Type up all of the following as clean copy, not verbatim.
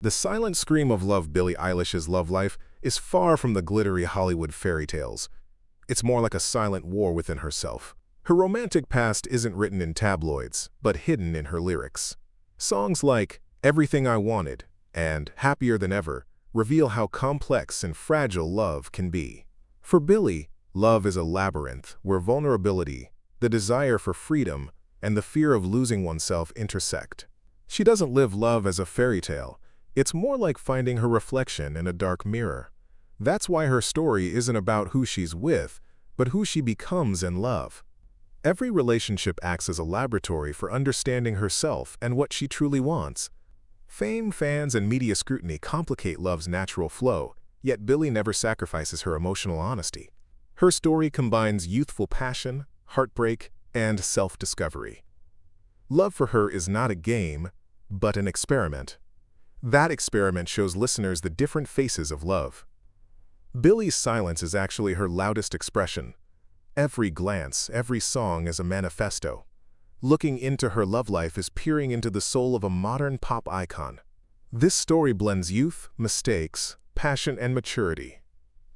The silent scream of love Billie Eilish's love life is far from the glittery Hollywood fairy tales. It's more like a silent war within herself. Her romantic past isn't written in tabloids, but hidden in her lyrics. Songs like Everything I Wanted and Happier Than Ever reveal how complex and fragile love can be. For Billie, love is a labyrinth where vulnerability, the desire for freedom, and the fear of losing oneself intersect. She doesn't live love as a fairy tale. It's more like finding her reflection in a dark mirror. That's why her story isn't about who she's with, but who she becomes in love. Every relationship acts as a laboratory for understanding herself and what she truly wants. Fame, fans, and media scrutiny complicate love's natural flow, yet Billie never sacrifices her emotional honesty. Her story combines youthful passion, heartbreak, and self-discovery. Love for her is not a game, but an experiment. That experiment shows listeners the different faces of love. Billie's silence is actually her loudest expression. Every glance, every song is a manifesto. Looking into her love life is peering into the soul of a modern pop icon. This story blends youth, mistakes, passion, and maturity.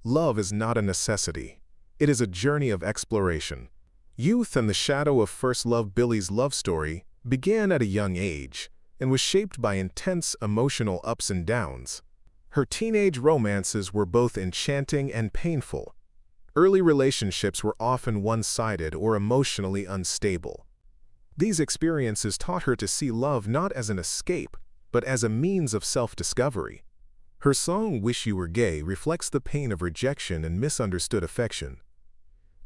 Love is not a necessity. It is a journey of exploration. Youth and the shadow of first love. Billie's love story began at a young age and was shaped by intense emotional ups and downs. Her teenage romances were both enchanting and painful. Early relationships were often one-sided or emotionally unstable. These experiences taught her to see love not as an escape, but as a means of self-discovery. Her song Wish You Were Gay reflects the pain of rejection and misunderstood affection.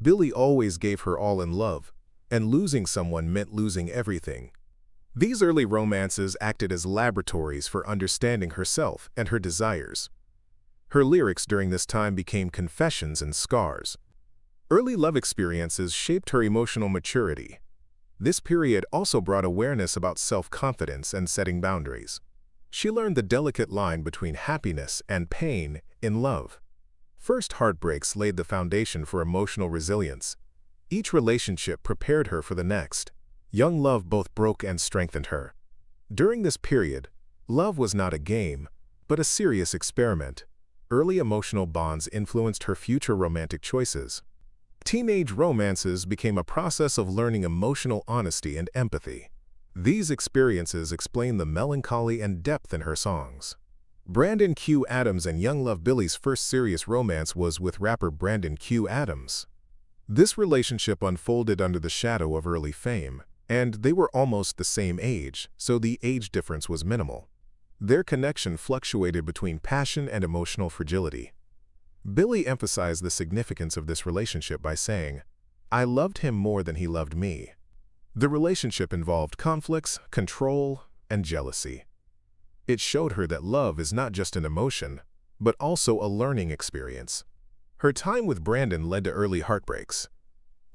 Billie always gave her all in love, and losing someone meant losing everything. These early romances acted as laboratories for understanding herself and her desires. Her lyrics during this time became confessions and scars. Early love experiences shaped her emotional maturity. This period also brought awareness about self-confidence and setting boundaries. She learned the delicate line between happiness and pain in love. First heartbreaks laid the foundation for emotional resilience. Each relationship prepared her for the next. Young love both broke and strengthened her. During this period, love was not a game, but a serious experiment. Early emotional bonds influenced her future romantic choices. Teenage romances became a process of learning emotional honesty and empathy. These experiences explain the melancholy and depth in her songs. Brandon Q. Adams and young love. Billie's first serious romance was with rapper Brandon Q. Adams. This relationship unfolded under the shadow of early fame, and they were almost the same age, so the age difference was minimal. Their connection fluctuated between passion and emotional fragility. Billie emphasized the significance of this relationship by saying, "I loved him more than he loved me." The relationship involved conflicts, control, and jealousy. It showed her that love is not just an emotion, but also a learning experience. Her time with Brandon led to early heartbreaks.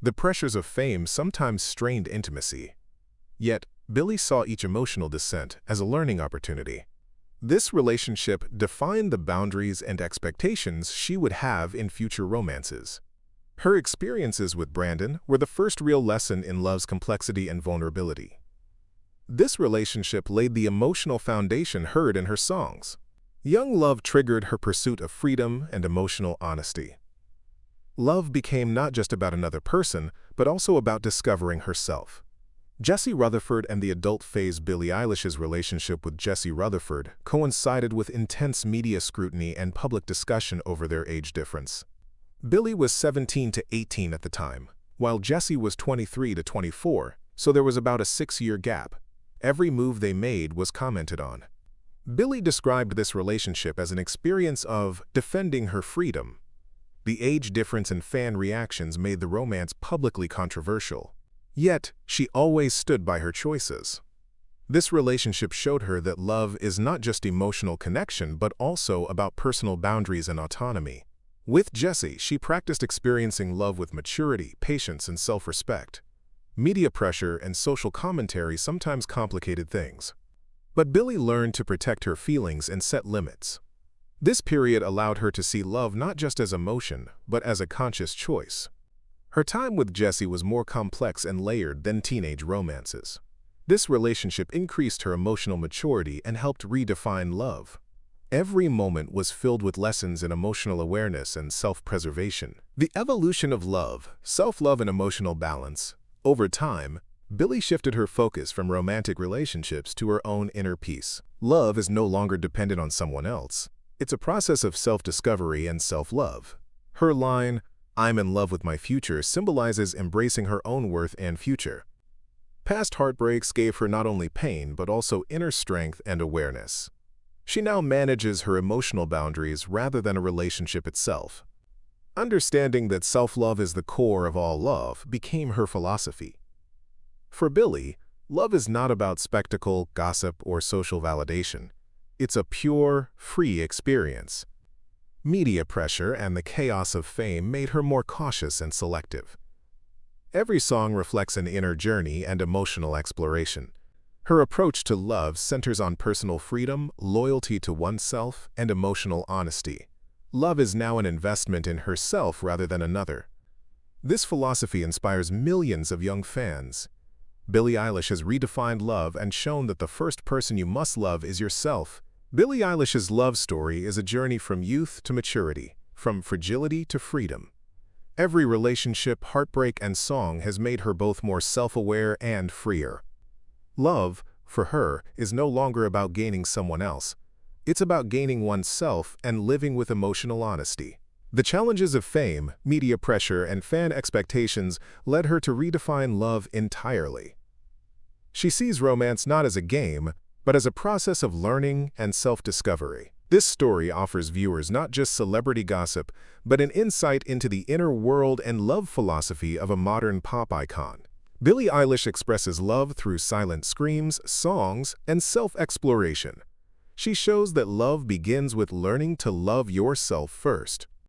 The pressures of fame sometimes strained intimacy. Yet, Billie saw each emotional descent as a learning opportunity. This relationship defined the boundaries and expectations she would have in future romances. Her experiences with Brandon were the first real lesson in love's complexity and vulnerability. This relationship laid the emotional foundation heard in her songs. Young love triggered her pursuit of freedom and emotional honesty. Love became not just about another person, but also about discovering herself. Jesse Rutherford and the adult phase. Billie Eilish's relationship with Jesse Rutherford coincided with intense media scrutiny and public discussion over their age difference. Billie was 17 to 18 at the time, while Jesse was 23 to 24, so there was about a 6-year gap. Every move they made was commented on. Billie described this relationship as an experience of defending her freedom. The age difference and fan reactions made the romance publicly controversial. Yet, she always stood by her choices. This relationship showed her that love is not just emotional connection but also about personal boundaries and autonomy. With Jesse, she practiced experiencing love with maturity, patience, and self-respect. Media pressure and social commentary sometimes complicated things. But Billie learned to protect her feelings and set limits. This period allowed her to see love not just as emotion, but as a conscious choice. Her time with Jesse was more complex and layered than teenage romances. This relationship increased her emotional maturity and helped redefine love. Every moment was filled with lessons in emotional awareness and self-preservation. The evolution of love, self-love and emotional balance. Over time, Billie shifted her focus from romantic relationships to her own inner peace. Love is no longer dependent on someone else. It's a process of self-discovery and self-love. Her line, "I'm in love with my future," symbolizes embracing her own worth and future. Past heartbreaks gave her not only pain but also inner strength and awareness. She now manages her emotional boundaries rather than a relationship itself. Understanding that self-love is the core of all love became her philosophy. For Billie, love is not about spectacle, gossip, or social validation. It's a pure, free experience. Media pressure and the chaos of fame made her more cautious and selective. Every song reflects an inner journey and emotional exploration. Her approach to love centers on personal freedom, loyalty to oneself, and emotional honesty. Love is now an investment in herself rather than another. This philosophy inspires millions of young fans. Billie Eilish has redefined love and shown that the first person you must love is yourself. Billie Eilish's love story is a journey from youth to maturity, from fragility to freedom. Every relationship, heartbreak, and song has made her both more self-aware and freer. Love, for her, is no longer about gaining someone else. It's about gaining oneself and living with emotional honesty. The challenges of fame, media pressure, and fan expectations led her to redefine love entirely. She sees romance not as a game, but as a process of learning and self-discovery. This story offers viewers not just celebrity gossip, but an insight into the inner world and love philosophy of a modern pop icon. Billie Eilish expresses love through silent screams, songs, and self-exploration. She shows that love begins with learning to love yourself first.